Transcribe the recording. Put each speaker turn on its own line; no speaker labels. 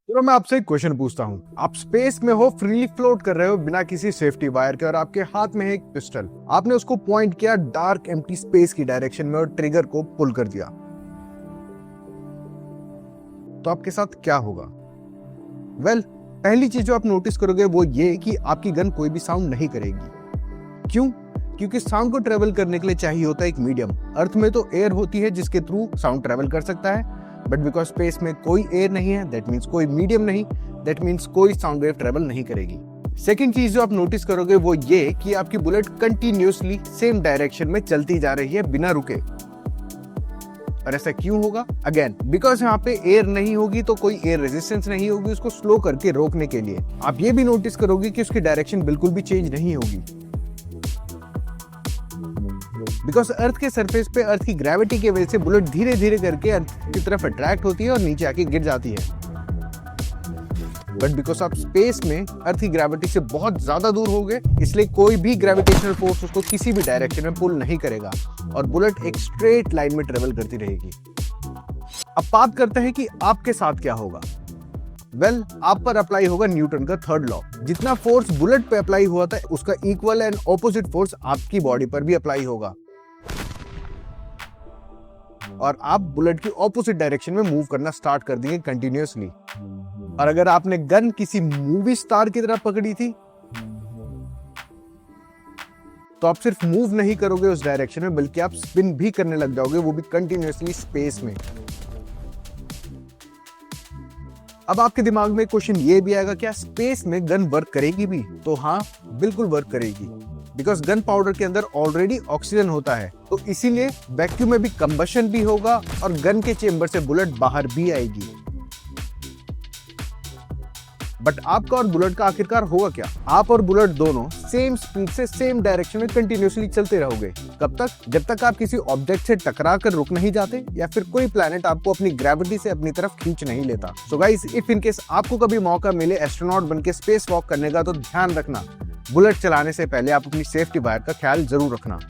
चलो मैं आपसे एक क्वेश्चन पूछता हूँ। आप स्पेस में हो, फ्रीली फ्लोट कर रहे हो बिना किसी सेफ्टी वायर के, और आपके हाथ में है एक पिस्टल। आपने उसको पॉइंट किया डार्क एम्प्टी स्पेस की डायरेक्शन में और ट्रिगर को पुल कर दिया, तो आपके साथ क्या होगा? वेल, पहली चीज जो आप नोटिस करोगे वो ये कि आपकी गन कोई भी साउंड नहीं करेगी। क्यों? क्योंकि साउंड को ट्रेवल करने के लिए चाहिए होता है एक मीडियम। अर्थ में तो एयर होती है जिसके थ्रू साउंड ट्रेवल कर सकता है, बट बिकॉज स्पेस में कोई एयर नहीं है, दैट मीन्स कोई मीडियम नहीं, दैट मीन्स कोई साउंड वेव ट्रेवल नहीं करेगी। सेकेंड चीज जो आप नोटिस करोगे वो ये कि आपकी बुलेट कंटिन्यूअसली सेम डायरेक्शन में चलती जा रही है बिना रुके। और ऐसा क्यों होगा? अगेन बिकॉज यहाँ पे एयर नहीं होगी तो कोई एयर रेजिस्टेंस नहीं होगी उसको स्लो करके रोकने के लिए। आप ये भी नोटिस करोगे कि उसकी डायरेक्शन बिल्कुल भी चेंज नहीं होगी, बिकॉज अर्थ के सरफेस पे अर्थ की ग्रेविटी की वजह से बुलेट धीरे धीरे करके अर्थ की तरफ अट्रैक्ट होती है और नीचे आके गिर जाती है। बट बिकॉज आप स्पेस में अर्थ की ग्रेविटी से बहुत ज्यादा दूर हो गए, इसलिए कोई भी ग्रेविटेशनल फोर्स उसको किसी भी डायरेक्शन में पुल नहीं करेगा और बुलेट एक स्ट्रेट लाइन में ट्रेवल करती रहेगी। अब बात करते हैं कि आपके साथ क्या होगा। वेल, आप पर अप्लाई होगा न्यूटन का थर्ड लॉ। जितना फोर्स बुलेट पे अप्लाई हुआ था उसका इक्वल एंड ऑपोजिट फोर्स आपकी बॉडी पर भी अप्लाई होगा, और आप बुलेट की ऑपोजिट डायरेक्शन में मूव करना स्टार्ट कर देंगे कंटिन्यूअसली। और अगर आपने गन किसी मूवी स्टार की तरह पकड़ी थी तो आप सिर्फ मूव नहीं करोगे उस डायरेक्शन में, बल्कि आप स्पिन भी करने लग जाओगे, वो भी कंटिन्यूअसली स्पेस में। अब आपके दिमाग में क्वेश्चन ये भी आएगा, क्या स्पेस में गन वर्क करेगी भी? तो हाँ, बिल्कुल वर्क करेगी, बिकॉज गन पाउडर के अंदर ऑलरेडी ऑक्सीजन होता है, तो इसीलिए वैक्यूम में भी कंबशन भी होगा और गन के चेंबर से बुलेट बाहर भी आएगी। बट आपका और बुलेट का आखिरकार होगा क्या? आप और बुलेट दोनों सेम स्पीड से सेम डायरेक्शन में कंटिन्यूअसली चलते रहोगे। कब तक? जब तक आप किसी ऑब्जेक्ट से टकरा कर रुक नहीं जाते या फिर कोई प्लैनेट आपको अपनी ग्रेविटी से अपनी तरफ खींच नहीं लेता। So guys, if in case आपको कभी मौका मिले एस्ट्रोनॉट बनके स्पेस वॉक करने का, तो ध्यान रखना बुलेट चलाने से पहले आप अपनी सेफ्टी वायर का ख्याल जरूर रखना।